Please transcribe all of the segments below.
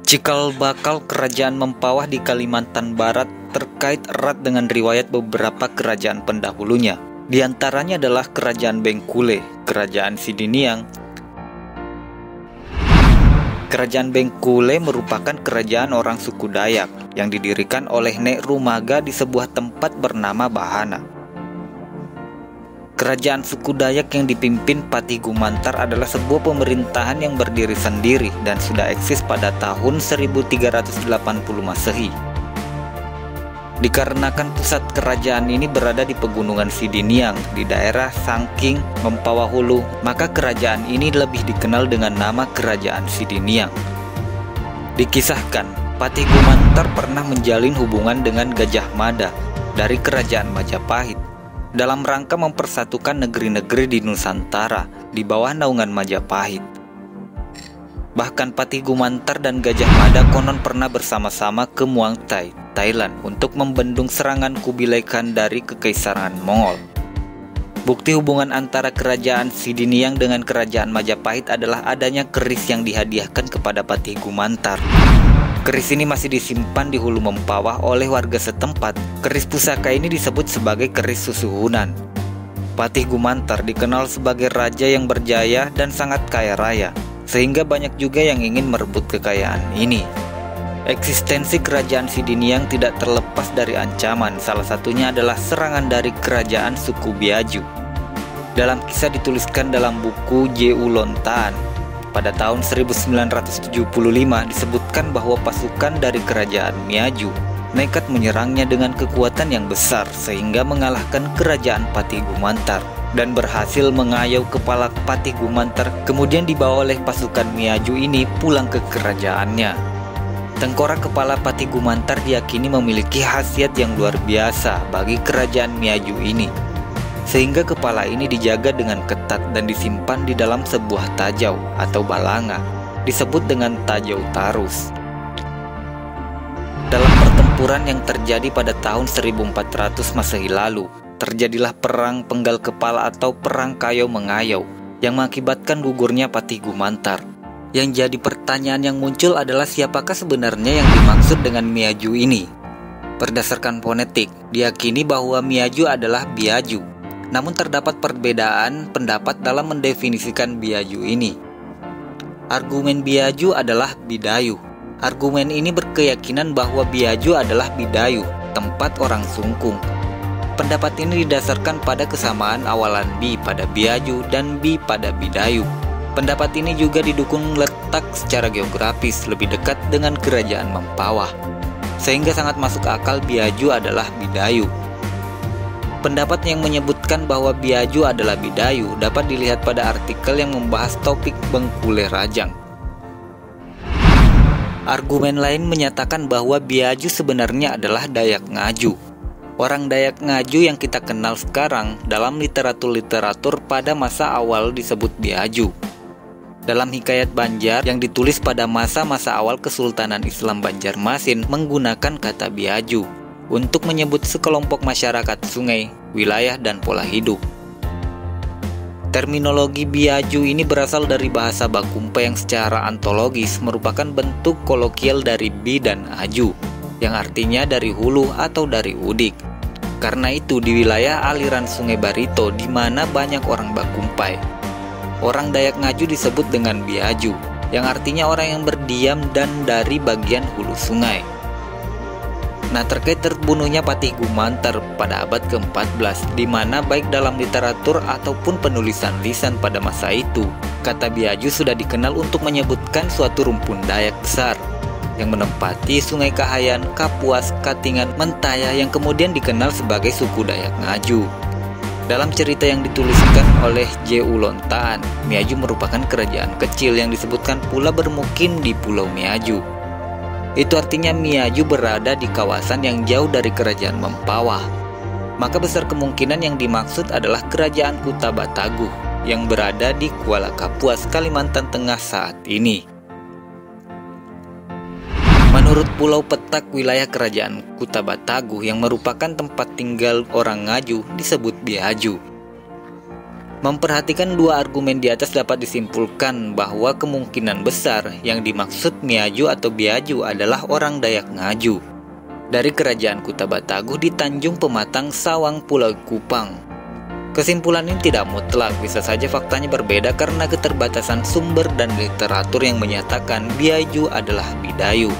Cikal bakal kerajaan Mempawah di Kalimantan Barat terkait erat dengan riwayat beberapa kerajaan pendahulunya. Di antaranya adalah Kerajaan Bengkule, Kerajaan Sidiniang. Kerajaan Bengkule merupakan kerajaan orang suku Dayak yang didirikan oleh Nek Rumaga di sebuah tempat bernama Bahana. Kerajaan suku Dayak yang dipimpin Patih Gumantar adalah sebuah pemerintahan yang berdiri sendiri dan sudah eksis pada tahun 1380 Masehi. Dikarenakan pusat kerajaan ini berada di pegunungan Sidiniang di daerah Sangking, Mempawah Hulu, maka kerajaan ini lebih dikenal dengan nama Kerajaan Sidiniang. Dikisahkan, Patih Gumantar pernah menjalin hubungan dengan Gajah Mada dari Kerajaan Majapahit dalam rangka mempersatukan negeri-negeri di Nusantara di bawah naungan Majapahit. Bahkan Patih Gumantar dan Gajah Mada konon pernah bersama-sama ke Muang Thai, Thailand untuk membendung serangan Kubilai Khan dari Kekaisaran Mongol. Bukti hubungan antara Kerajaan Sidiniang dengan Kerajaan Majapahit adalah adanya keris yang dihadiahkan kepada Patih Gumantar. Keris ini masih disimpan di Hulu Mempawah oleh warga setempat. Keris pusaka ini disebut sebagai keris Susuhunan. Patih Gumantar dikenal sebagai raja yang berjaya dan sangat kaya raya, sehingga banyak juga yang ingin merebut kekayaan ini. Eksistensi Kerajaan Sidiniang tidak terlepas dari ancaman, salah satunya adalah serangan dari kerajaan suku Biaju. Dalam kisah dituliskan dalam buku J.U. Lontaan, pada tahun 1975 disebutkan bahwa pasukan dari kerajaan Miaju nekat menyerangnya dengan kekuatan yang besar sehingga mengalahkan kerajaan Patih Gumantar dan berhasil mengayau kepala Patih Gumantar, kemudian dibawa oleh pasukan Miaju ini pulang ke kerajaannya. Tengkorak kepala Patih Gumantar diyakini memiliki khasiat yang luar biasa bagi kerajaan Miaju ini, sehingga kepala ini dijaga dengan ketat dan disimpan di dalam sebuah tajau atau balanga, disebut dengan tajau tarus. Dalam pertempuran yang terjadi pada tahun 1400 Masehi lalu, terjadilah perang penggal kepala atau perang kayau mengayau yang mengakibatkan gugurnya Patih Gumantar. Yang jadi pertanyaan yang muncul adalah siapakah sebenarnya yang dimaksud dengan Miaju ini? Berdasarkan fonetik, diyakini bahwa Miaju adalah Biaju. Namun terdapat perbedaan pendapat dalam mendefinisikan Biaju ini. Argumen Biaju adalah Bidayu. Argumen ini berkeyakinan bahwa Biaju adalah Bidayu, tempat orang sungkung. Pendapat ini didasarkan pada kesamaan awalan Bi pada Biaju dan Bi pada Bidayu. Pendapat ini juga didukung letak secara geografis lebih dekat dengan kerajaan Mempawah, sehingga sangat masuk akal Biaju adalah Bidayu. Pendapat yang menyebutkan bahwa Biaju adalah Bidayu dapat dilihat pada artikel yang membahas topik Bengkule Rajang. Argumen lain menyatakan bahwa Biaju sebenarnya adalah Dayak Ngaju. Orang Dayak Ngaju yang kita kenal sekarang dalam literatur pada masa awal disebut Biaju. Dalam Hikayat Banjar yang ditulis pada masa-masa awal Kesultanan Islam Banjarmasin menggunakan kata Biaju untuk menyebut sekelompok masyarakat sungai, wilayah, dan pola hidup. Terminologi Biaju ini berasal dari bahasa Bakumpa yang secara ontologis merupakan bentuk kolokial dari Bi dan Aju, yang artinya dari hulu atau dari udik. Karena itu di wilayah aliran Sungai Barito di mana banyak orang Bakumpai, orang Dayak Ngaju disebut dengan Biaju, yang artinya orang yang berdiam dan dari bagian hulu sungai. Nah, terkait terbunuhnya Patih Gumantar pada abad ke-14, di mana baik dalam literatur ataupun penulisan lisan pada masa itu, kata Biaju sudah dikenal untuk menyebutkan suatu rumpun Dayak besar yang menempati Sungai Kahayan, Kapuas, Katingan, Mentaya yang kemudian dikenal sebagai suku Dayak Ngaju. Dalam cerita yang dituliskan oleh J.U. Lontaan, Miaju merupakan kerajaan kecil yang disebutkan pula bermukim di Pulau Miaju. Itu artinya Miaju berada di kawasan yang jauh dari kerajaan Mempawah. Maka besar kemungkinan yang dimaksud adalah kerajaan Kuta Bataguh yang berada di Kuala Kapuas, Kalimantan Tengah saat ini. Menurut Pulau Petak, wilayah kerajaan Kuta Bataguh yang merupakan tempat tinggal orang Ngaju disebut Biaju. Memperhatikan dua argumen di atas dapat disimpulkan bahwa kemungkinan besar yang dimaksud Miaju atau Biaju adalah orang Dayak Ngaju dari Kerajaan Kuta Bataguh di Tanjung Pematang, Sawang, Pulau Kupang. Kesimpulan ini tidak mutlak, bisa saja faktanya berbeda karena keterbatasan sumber dan literatur yang menyatakan Biaju adalah Bidayu.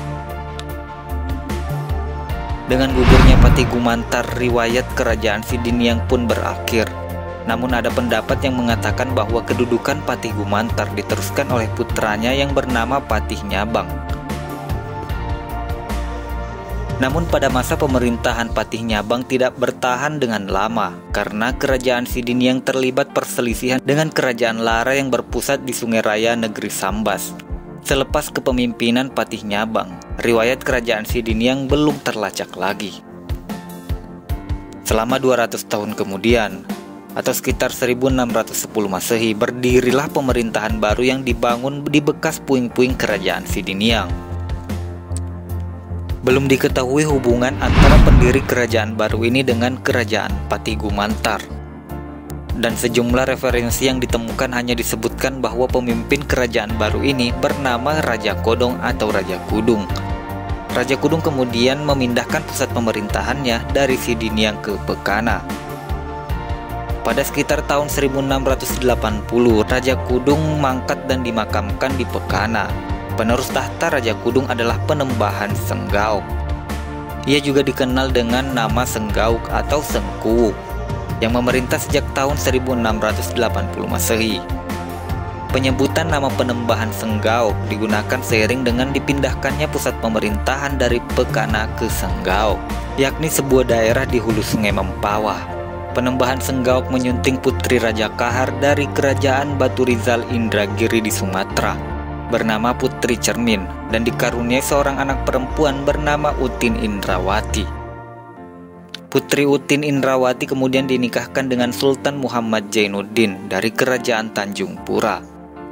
Dengan gugurnya Patih Gumantar, riwayat Kerajaan Sidiniang pun berakhir. Namun ada pendapat yang mengatakan bahwa kedudukan Patih Gumantar diteruskan oleh putranya yang bernama Patih Nyabang. Namun pada masa pemerintahan Patih Nyabang tidak bertahan dengan lama karena Kerajaan Sidiniang terlibat perselisihan dengan Kerajaan Lara yang berpusat di Sungai Raya negeri Sambas. Selepas kepemimpinan Patih Nyabang, riwayat Kerajaan Sidiniang belum terlacak lagi. Selama 200 tahun kemudian, atau sekitar 1610 Masehi, berdirilah pemerintahan baru yang dibangun di bekas puing-puing Kerajaan Sidiniang. Belum diketahui hubungan antara pendiri kerajaan baru ini dengan Kerajaan Patih Gumantar. Dan sejumlah referensi yang ditemukan hanya disebutkan bahwa pemimpin kerajaan baru ini bernama Raja Kodong atau Raja Kudung. Raja Kudung kemudian memindahkan pusat pemerintahannya dari Sidiniang ke Pekana. Pada sekitar tahun 1680, Raja Kudung mangkat dan dimakamkan di Pekana. Penerus tahta Raja Kudung adalah Penembahan Senggaok. Ia juga dikenal dengan nama Senggauk atau Sengkuwuk, yang memerintah sejak tahun 1680 Masehi. Penyebutan nama Penembahan Senggaok digunakan seiring dengan dipindahkannya pusat pemerintahan dari Pekana ke Senggaok, yakni sebuah daerah di hulu Sungai Mempawah. Penembahan Senggaok menyunting putri Raja Kahar dari Kerajaan Batu Rizal Indragiri di Sumatera, bernama Putri Cermin, dan dikaruniai seorang anak perempuan bernama Utin Indrawati. Putri Utin Indrawati kemudian dinikahkan dengan Sultan Muhammad Jainuddin dari Kerajaan Tanjung Pura.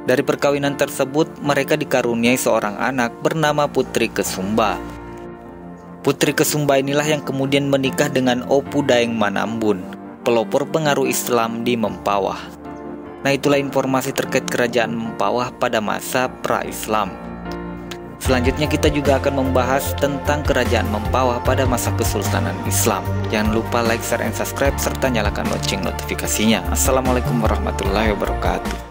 Dari perkawinan tersebut, mereka dikaruniai seorang anak bernama Putri Kesumba. Putri Kesumba inilah yang kemudian menikah dengan Opu Daeng Manambun, pelopor pengaruh Islam di Mempawah. Nah, itulah informasi terkait Kerajaan Mempawah pada masa pra-Islam. Selanjutnya kita juga akan membahas tentang Kerajaan Mempawah pada masa Kesultanan Islam. Jangan lupa like, share, and subscribe serta nyalakan lonceng notifikasinya. Assalamualaikum warahmatullahi wabarakatuh.